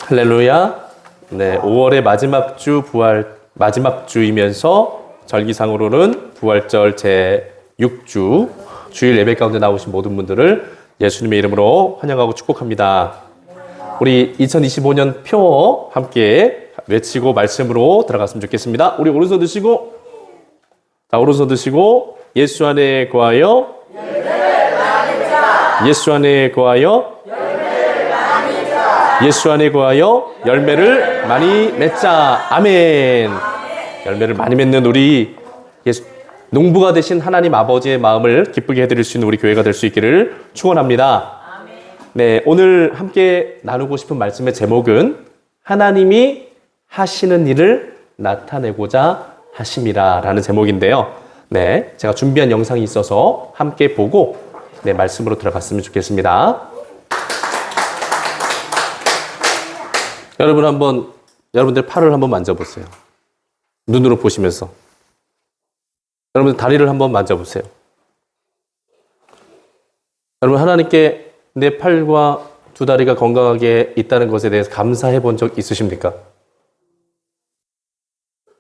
할렐루야. 네, 5월의 마지막 주이면서 절기상으로는 부활절 제 6주 주일 예배 가운데 나오신 모든 분들을 예수님의 이름으로 환영하고 축복합니다. 우리 2025년 표 함께 외치고 말씀으로 들어갔으면 좋겠습니다. 우리 오른손 드시고, 오른손 드시고, 예수 안에 거하여 예수 안에 거하여 예수 안에 거하여 열매를 많이 맺자. 아멘. 열매를 많이 맺는 우리 농부가 되신 하나님 아버지의 마음을 기쁘게 해드릴 수 있는 우리 교회가 될 수 있기를 축원합니다. 네, 오늘 함께 나누고 싶은 말씀의 제목은 하나님이 하시는 일을 나타내고자 하심이라 라는 제목인데요. 네, 제가 준비한 영상이 있어서 함께 보고 말씀으로 들어갔으면 좋겠습니다. 여러분들 팔을 한번 만져보세요. 눈으로 보시면서. 여러분들 다리를 한번 만져보세요. 여러분, 하나님께 내 팔과 두 다리가 건강하게 있다는 것에 대해서 감사해 본 적 있으십니까?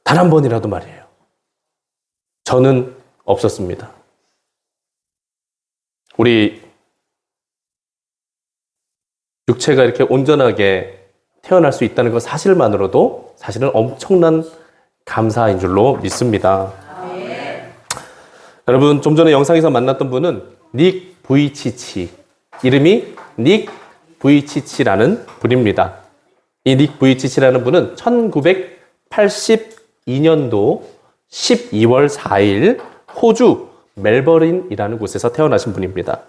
단 한 번이라도 말이에요. 저는 없었습니다. 우리 육체가 이렇게 온전하게 태어날 수 있다는 것 사실만으로도 사실은 엄청난 감사인 줄로 믿습니다. 여러분, 좀 전에 영상에서 만났던 분은 닉 부이치치, 이름이 닉 부이치치라는 분입니다. 이 닉 부이치치라는 분은 1982년도 12월 4일 호주 멜버른이라는 곳에서 태어나신 분입니다.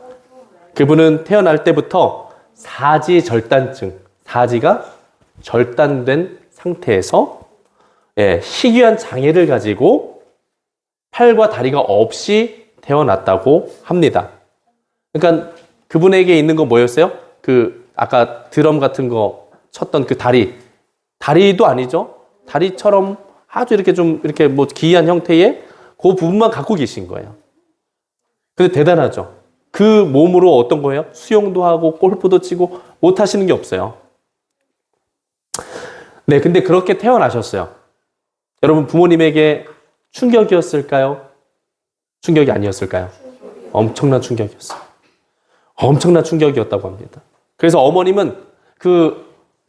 그분은 태어날 때부터 사지절단증, 사지가 절단된 상태에서 희귀한 장애를 가지고 팔과 다리가 없이 태어났다고 합니다. 그러니까 그분에게 있는 거 뭐였어요? 아까 드럼 같은 거 쳤던 그 다리도 아니죠? 다리처럼 아주 이렇게 기이한 형태의 그 부분만 갖고 계신 거예요. 근데 대단하죠? 그 몸으로 어떤 거예요? 수영도 하고 골프도 치고 못 하시는 게 없어요. 네, 근데 그렇게 태어나셨어요. 여러분, 부모님에게 충격이었을까요? 충격이 아니었을까요? 엄청난 충격이었어요. 엄청난 충격이었다고 합니다. 그래서 어머님은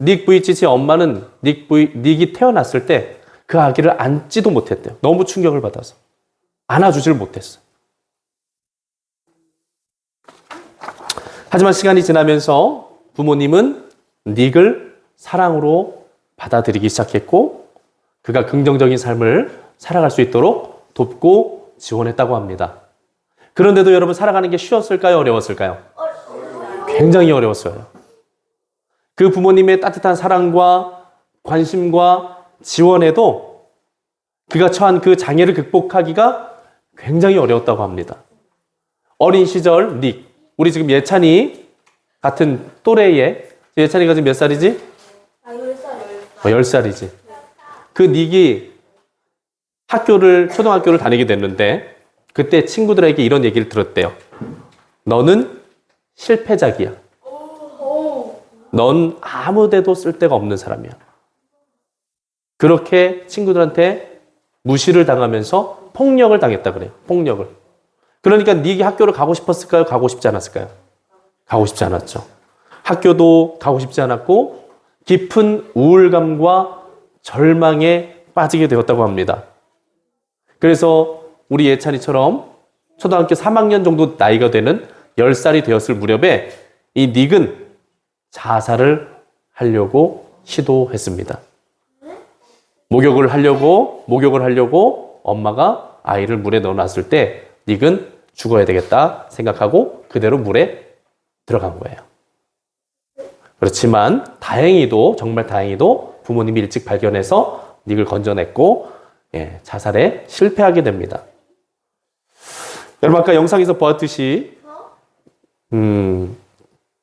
닉 부이치치 엄마는 닉이 태어났을 때 그 아기를 안지도 못했대요. 너무 충격을 받아서. 안아주지를 못했어요. 하지만 시간이 지나면서 부모님은 닉을 사랑으로 받아들이기 시작했고 그가 긍정적인 삶을 살아갈 수 있도록 돕고 지원했다고 합니다. 그런데도 여러분, 살아가는 게 쉬웠을까요? 어려웠을까요? 굉장히 어려웠어요. 그 부모님의 따뜻한 사랑과 관심과 지원에도 그가 처한 그 장애를 극복하기가 굉장히 어려웠다고 합니다. 어린 시절 닉, 우리 지금 예찬이 같은 또래의, 예찬이가 지금 몇 살이지? 10살이지. 그 닉이 초등학교를 다니게 됐는데 그때 친구들에게 이런 얘기를 들었대요. 너는 실패작이야. 넌 아무 데도 쓸데가 없는 사람이야. 그렇게 친구들한테 무시를 당하면서 폭력을 당했다 그래요. 폭력을. 그러니까 닉이 학교를 가고 싶었을까요? 가고 싶지 않았을까요? 가고 싶지 않았죠. 학교도 가고 싶지 않았고 깊은 우울감과 절망에 빠지게 되었다고 합니다. 그래서 우리 예찬이처럼 초등학교 3학년 정도 나이가 되는 10살이 되었을 무렵에 이 닉은 자살을 하려고 시도했습니다. 목욕을 하려고 엄마가 아이를 물에 넣어놨을 때 닉은 죽어야 되겠다 생각하고 그대로 물에 들어간 거예요. 그렇지만 정말 다행히도 부모님이 일찍 발견해서 닉을 건져냈고 자살에 실패하게 됩니다. 여러분, 아까 영상에서 보았듯이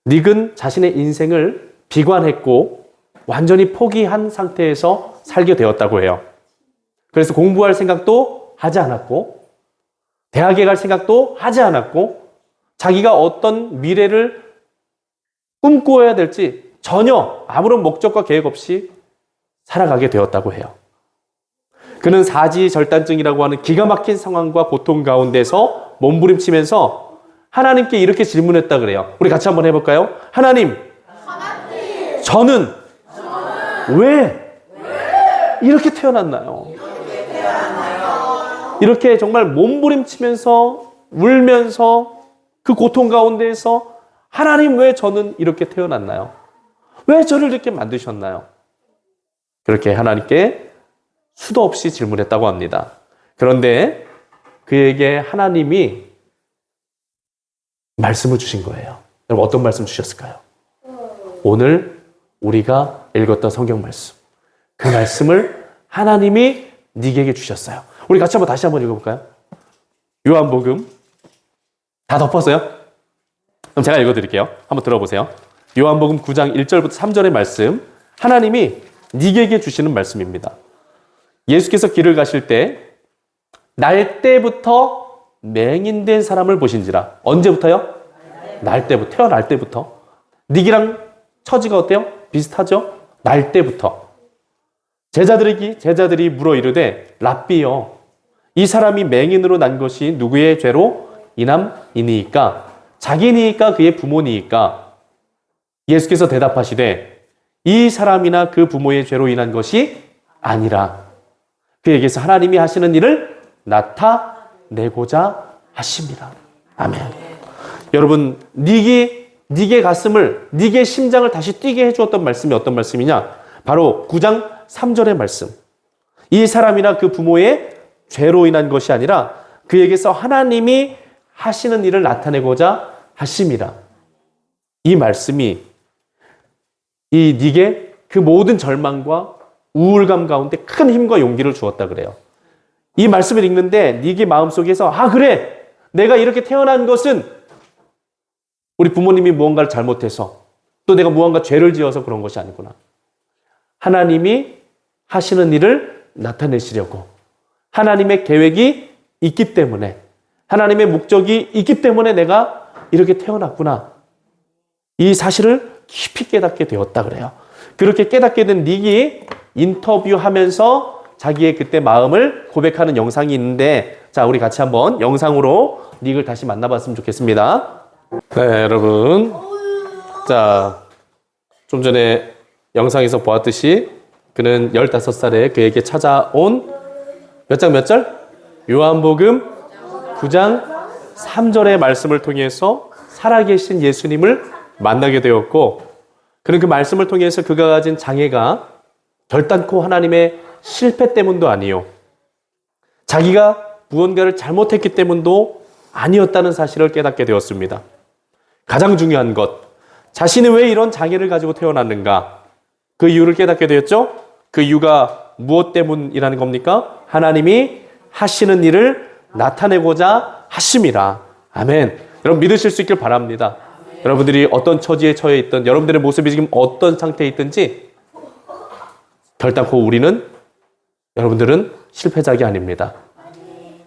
닉은 자신의 인생을 비관했고 완전히 포기한 상태에서 살게 되었다고 해요. 그래서 공부할 생각도 하지 않았고 대학에 갈 생각도 하지 않았고 자기가 어떤 미래를 꿈꿔야 될지 전혀 아무런 목적과 계획 없이 살아가게 되었다고 해요. 그는 사지절단증이라고 하는 기가 막힌 상황과 고통 가운데서 몸부림치면서 하나님께 이렇게 질문했다 그래요. 우리 같이 한번 해볼까요? 하나님, 저는 왜 이렇게 태어났나요? 이렇게 정말 몸부림치면서 울면서 그 고통 가운데에서 하나님, 왜 저는 이렇게 태어났나요? 왜 저를 이렇게 만드셨나요? 그렇게 하나님께 수도 없이 질문했다고 합니다. 그런데 그에게 하나님이 말씀을 주신 거예요. 여러분, 어떤 말씀 주셨을까요? 오늘 우리가 읽었던 성경 말씀. 그 말씀을 하나님이 네게 주셨어요. 우리 같이 다시 한번 읽어볼까요? 요한복음. 다 덮었어요? 그럼 제가 읽어드릴게요. 한번 들어보세요. 요한복음 9장 1절부터 3절의 말씀. 하나님이 네게 주시는 말씀입니다. 예수께서 길을 가실 때 날 때부터 맹인된 사람을 보신지라. 언제부터요? 날 때부터. 태어날 때부터. 니기랑 처지가 어때요? 비슷하죠? 날 때부터. 제자들이 물어 이르되 랍비여, 이 사람이 맹인으로 난 것이 누구의 죄로 인함이니이까? 자기니이까 그의 부모니이까? 예수께서 대답하시되 이 사람이나 그 부모의 죄로 인한 것이 아니라 그에게서 하나님이 하시는 일을 나타내고자 하십니다. 아멘. 여러분, 니게 가슴을, 니게 심장을 다시 뛰게 해주었던 말씀이 어떤 말씀이냐? 바로 9장 3절의 말씀. 이 사람이나 그 부모의 죄로 인한 것이 아니라 그에게서 하나님이 하시는 일을 나타내고자 하십니다. 이 말씀이 이 니게 그 모든 절망과 우울감 가운데 큰 힘과 용기를 주었다 그래요. 이 말씀을 읽는데 니게 마음속에서 그래, 내가 이렇게 태어난 것은 우리 부모님이 무언가를 잘못해서 또 내가 무언가 죄를 지어서 그런 것이 아니구나. 하나님이 하시는 일을 나타내시려고 하나님의 계획이 있기 때문에, 하나님의 목적이 있기 때문에 내가 이렇게 태어났구나. 이 사실을 깊이 깨닫게 되었다 그래요. 그렇게 깨닫게 된 닉이 인터뷰하면서 자기의 그때 마음을 고백하는 영상이 있는데, 자, 우리 같이 한번 영상으로 닉을 다시 만나봤으면 좋겠습니다. 네, 여러분. 자, 좀 전에 영상에서 보았듯이 그는 15살에 그에게 찾아온 몇 절? 요한복음 9장 3절의 말씀을 통해서 살아계신 예수님을 만나게 되었고, 그는 그 말씀을 통해서 그가 가진 장애가 결단코 하나님의 실패 때문도 아니요, 자기가 무언가를 잘못했기 때문도 아니었다는 사실을 깨닫게 되었습니다. 가장 중요한 것, 자신이 왜 이런 장애를 가지고 태어났는가, 그 이유를 깨닫게 되었죠. 그 이유가 무엇 때문이라는 겁니까? 하나님이 하시는 일을 나타내고자 하심이라. 아멘. 여러분, 믿으실 수 있길 바랍니다. 여러분들이 어떤 처지에 처해 있든, 여러분들의 모습이 지금 어떤 상태에 있든지 결단코 여러분들은 실패작이 아닙니다.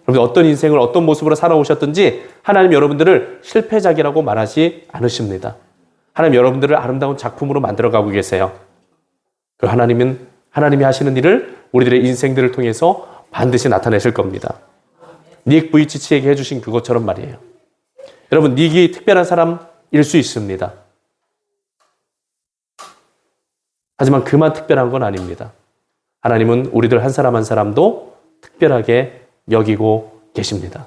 여러분, 어떤 인생을 어떤 모습으로 살아오셨든지 하나님 여러분들을 실패작이라고 말하지 않으십니다. 하나님 여러분들을 아름다운 작품으로 만들어가고 계세요. 그 하나님이 하시는 일을 우리들의 인생들을 통해서 반드시 나타내실 겁니다. 닉 부이치치에게 해주신 그것처럼 말이에요. 여러분, 닉이 특별한 사람일 수 있습니다. 하지만 그만 특별한 건 아닙니다. 하나님은 우리들 한 사람 한 사람도 특별하게 여기고 계십니다.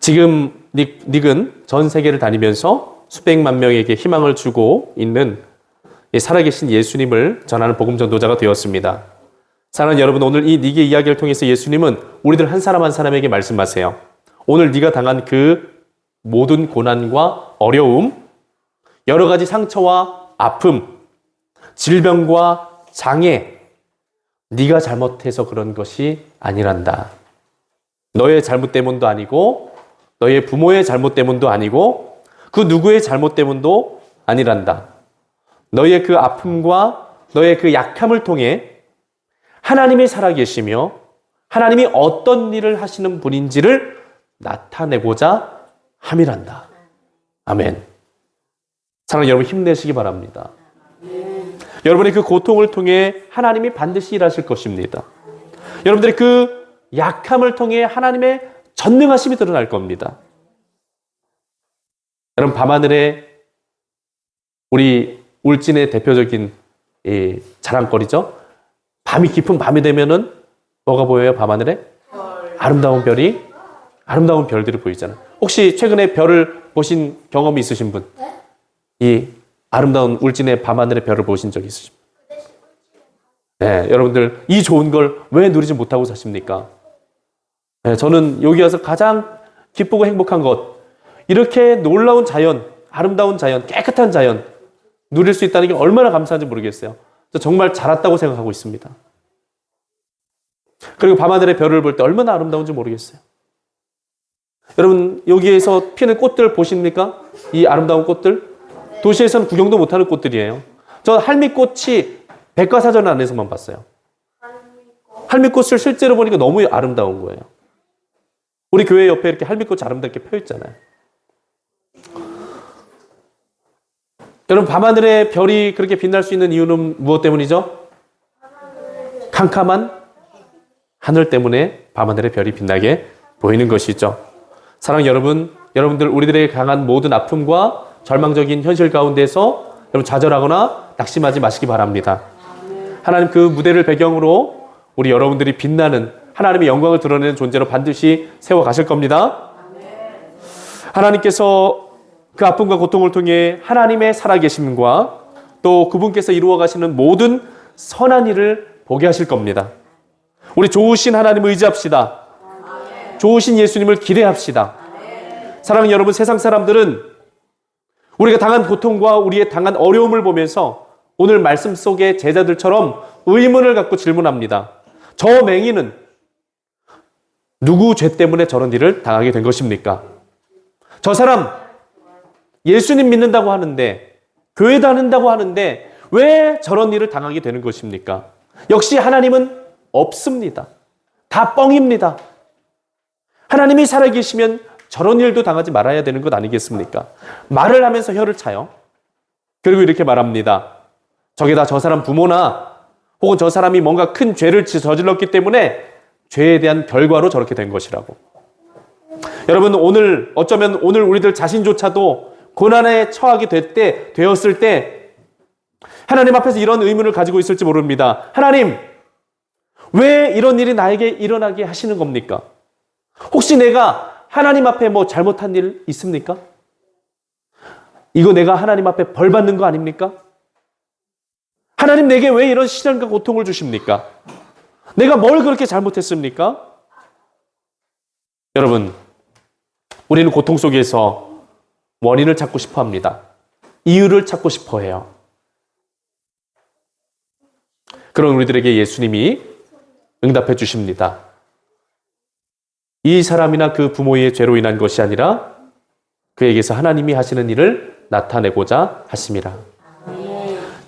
지금 닉은 전 세계를 다니면서 수백만 명에게 희망을 주고 있는 살아계신 예수님을 전하는 복음 전도자가 되었습니다. 사랑하는 여러분, 오늘 이 닉의 이야기를 통해서 예수님은 우리들 한 사람 한 사람에게 말씀하세요. 오늘 네가 당한 그 모든 고난과 어려움, 여러 가지 상처와 아픔, 질병과 장애, 네가 잘못해서 그런 것이 아니란다. 너의 잘못 때문도 아니고 너의 부모의 잘못 때문도 아니고 그 누구의 잘못 때문도 아니란다. 너의 그 아픔과 너의 그 약함을 통해 하나님이 살아계시며 하나님이 어떤 일을 하시는 분인지를 나타내고자 함이란다. 아멘. 사랑하는 여러분, 힘내시기 바랍니다. 여러분의 그 고통을 통해 하나님이 반드시 일하실 것입니다. 여러분들의 그 약함을 통해 하나님의 전능하심이 드러날 겁니다. 여러분, 밤하늘에 우리 울진의 대표적인 자랑거리죠. 밤이 깊은 밤이 되면은 뭐가 보여요? 밤하늘에? 아름다운 별이, 아름다운 별들이 보이잖아요. 혹시 최근에 별을 보신 경험이 있으신 분? 이 아름다운 울진의 밤하늘의 별을 보신 적 있으십니까? 네, 여러분들 이 좋은 걸 왜 누리지 못하고 사십니까? 네, 저는 여기 와서 가장 기쁘고 행복한 것, 이렇게 놀라운 자연, 아름다운 자연, 깨끗한 자연 누릴 수 있다는 게 얼마나 감사한지 모르겠어요. 저 정말 잘 왔다고 생각하고 있습니다. 그리고 밤하늘의 별을 볼 때 얼마나 아름다운지 모르겠어요. 여러분, 여기에서 피는 꽃들 보십니까? 이 아름다운 꽃들? 도시에서는 구경도 못하는 꽃들이에요. 저 할미꽃이 백과사전 안에서만 봤어요. 할미꽃을 실제로 보니까 너무 아름다운 거예요. 우리 교회 옆에 이렇게 할미꽃이 아름답게 펴 있잖아요. 여러분, 밤하늘의 별이 그렇게 빛날 수 있는 이유는 무엇 때문이죠? 캄캄한 하늘 때문에 밤하늘의 별이 빛나게 보이는 것이죠. 사랑하는 여러분, 여러분들 우리들의 강한 모든 아픔과 절망적인 현실 가운데서 여러분 좌절하거나 낙심하지 마시기 바랍니다. 하나님 그 무대를 배경으로 우리 여러분들이 빛나는 하나님의 영광을 드러내는 존재로 반드시 세워가실 겁니다. 하나님께서 그 아픔과 고통을 통해 하나님의 살아계심과 또 그분께서 이루어 가시는 모든 선한 일을 보게 하실 겁니다. 우리 좋으신 하나님을 의지합시다. 좋으신 예수님을 기대합시다. 사랑하는 여러분, 세상 사람들은 우리가 당한 고통과 우리의 당한 어려움을 보면서 오늘 말씀 속의 제자들처럼 의문을 갖고 질문합니다. 저 맹인은 누구 죄 때문에 저런 일을 당하게 된 것입니까? 저 사람 예수님 믿는다고 하는데, 교회 다닌다고 하는데 왜 저런 일을 당하게 되는 것입니까? 역시 하나님은 없습니다. 다 뻥입니다. 하나님이 살아계시면 저런 일도 당하지 말아야 되는 것 아니겠습니까? 말을 하면서 혀를 차요. 그리고 이렇게 말합니다. 저게 다 저 사람 부모나 혹은 저 사람이 뭔가 큰 죄를 저질렀기 때문에 죄에 대한 결과로 저렇게 된 것이라고. 여러분, 어쩌면 오늘 우리들 자신조차도 고난에 처하게 되었을 때 하나님 앞에서 이런 의문을 가지고 있을지 모릅니다. 하나님, 왜 이런 일이 나에게 일어나게 하시는 겁니까? 혹시 내가 하나님 앞에 뭐 잘못한 일 있습니까? 이거 내가 하나님 앞에 벌 받는 거 아닙니까? 하나님, 내게 왜 이런 시련과 고통을 주십니까? 내가 뭘 그렇게 잘못했습니까? 여러분, 우리는 고통 속에서 원인을 찾고 싶어 합니다. 이유를 찾고 싶어 해요. 그런 우리들에게 예수님이 응답해 주십니다. 이 사람이나 그 부모의 죄로 인한 것이 아니라 그에게서 하나님이 하시는 일을 나타내고자 하심이라.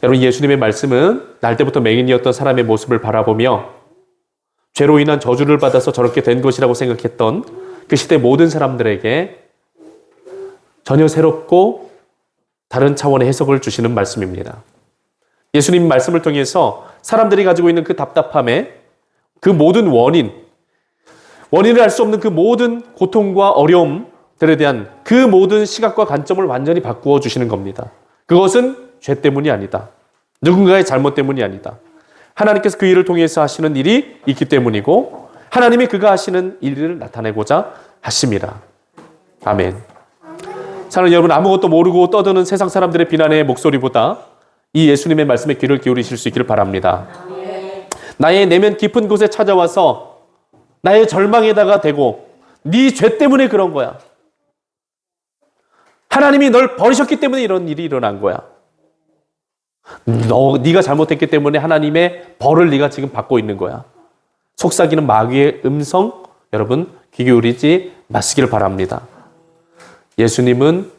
여러분, 예수님의 말씀은 날 때부터 맹인이었던 사람의 모습을 바라보며 죄로 인한 저주를 받아서 저렇게 된 것이라고 생각했던 그 시대 모든 사람들에게 전혀 새롭고 다른 차원의 해석을 주시는 말씀입니다. 예수님 말씀을 통해서 사람들이 가지고 있는 그 답답함에 그 모든 원인을 알 수 없는 그 모든 고통과 어려움들에 대한 그 모든 시각과 관점을 완전히 바꾸어 주시는 겁니다. 그것은 죄 때문이 아니다. 누군가의 잘못 때문이 아니다. 하나님께서 그 일을 통해서 하시는 일이 있기 때문이고 하나님이 그가 하시는 일을 나타내고자 하심이라. 아멘. 사랑하는 여러분, 아무것도 모르고 떠드는 세상 사람들의 비난의 목소리보다 이 예수님의 말씀에 귀를 기울이실 수 있기를 바랍니다. 나의 내면 깊은 곳에 찾아와서 나의 절망에다가 대고 네 죄 때문에 그런 거야. 하나님이 널 버리셨기 때문에 이런 일이 일어난 거야. 네가 잘못했기 때문에 하나님의 벌을 네가 지금 받고 있는 거야. 속삭이는 마귀의 음성, 여러분 귀 기울이지 마시기를 바랍니다. 예수님은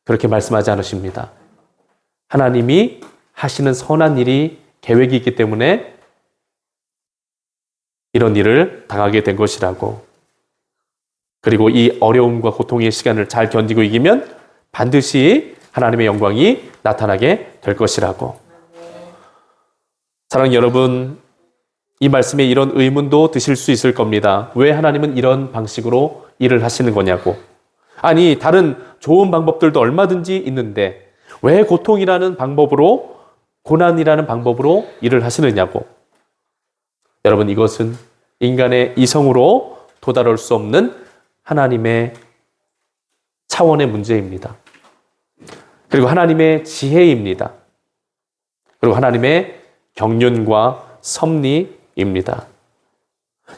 그렇게 말씀하지 않으십니다. 하나님이 하시는 선한 일이 계획이 있기 때문에 이런 일을 당하게 된 것이라고. 그리고 이 어려움과 고통의 시간을 잘 견디고 이기면 반드시 하나님의 영광이 나타나게 될 것이라고. 사랑하는 여러분, 이 말씀에 이런 의문도 드실 수 있을 겁니다. 왜 하나님은 이런 방식으로 일을 하시는 거냐고. 아니, 다른 좋은 방법들도 얼마든지 있는데 왜 고통이라는 방법으로, 고난이라는 방법으로 일을 하시느냐고. 여러분, 이것은 인간의 이성으로 도달할 수 없는 하나님의 차원의 문제입니다. 그리고 하나님의 지혜입니다. 그리고 하나님의 경륜과 섭리입니다.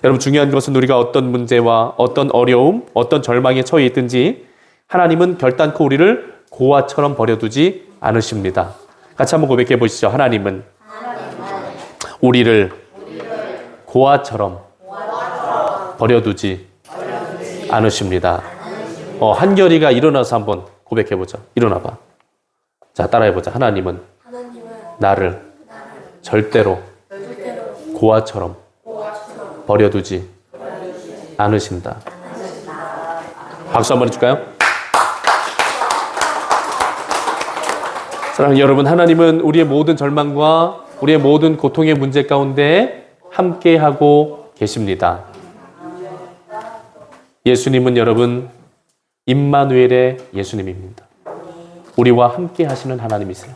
여러분, 중요한 것은 우리가 어떤 문제와 어떤 어려움, 어떤 절망에 처해 있든지 하나님은 결단코 우리를 고아처럼 버려두지 않으십니다. 같이 한번 고백해 보시죠. 하나님은 우리를 고아처럼 버려두지 않으십니다. 한결이가 일어나서 한번 고백해 보자. 일어나 봐. 자, 따라해 보자. 하나님은 나를 절대로 고아처럼 버려두지 않으신다. 박수 한번 해줄까요? 사랑하는 여러분, 하나님은 우리의 모든 절망과 우리의 모든 고통의 문제 가운데 함께하고 계십니다. 예수님은 여러분 임마누엘의 예수님입니다. 우리와 함께 하시는 하나님이세요.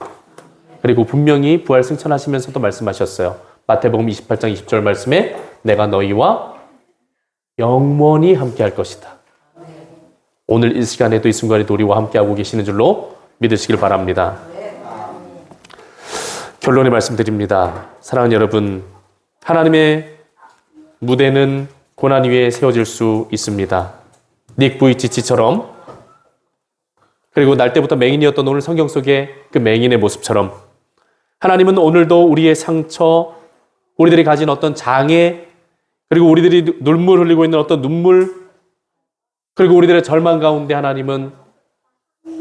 그리고 분명히 부활 승천하시면서도 말씀하셨어요. 마태복음 28장 20절 말씀에 내가 너희와 영원히 함께 할 것이다. 오늘 이 시간에도 이 순간에도 우리와 함께하고 계시는 줄로 믿으시길 바랍니다. 결론의 말씀드립니다. 사랑하는 여러분, 하나님의 무대는 고난 위에 세워질 수 있습니다. 닉 부이치치처럼, 그리고 날 때부터 맹인이었던 오늘 성경 속의 그 맹인의 모습처럼 하나님은 오늘도 우리의 상처, 우리들이 가진 어떤 장애, 그리고 우리들이 눈물 흘리고 있는 어떤 눈물, 그리고 우리들의 절망 가운데 하나님은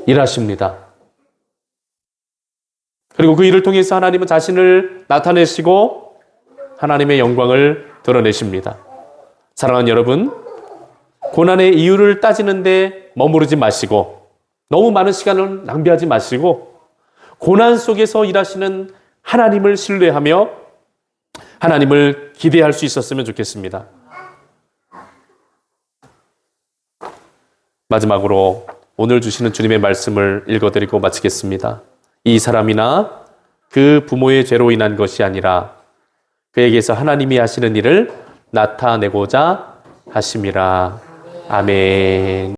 일하십니다. 그리고 그 일을 통해서 하나님은 자신을 나타내시고 하나님의 영광을 드러내십니다. 사랑하는 여러분, 고난의 이유를 따지는데 머무르지 마시고 너무 많은 시간을 낭비하지 마시고 고난 속에서 일하시는 하나님을 신뢰하며 하나님을 기대할 수 있었으면 좋겠습니다. 마지막으로 오늘 주시는 주님의 말씀을 읽어드리고 마치겠습니다. 이 사람이나 그 부모의 죄로 인한 것이 아니라 그에게서 하나님이 하시는 일을 나타내고자 하심이라. 아멘.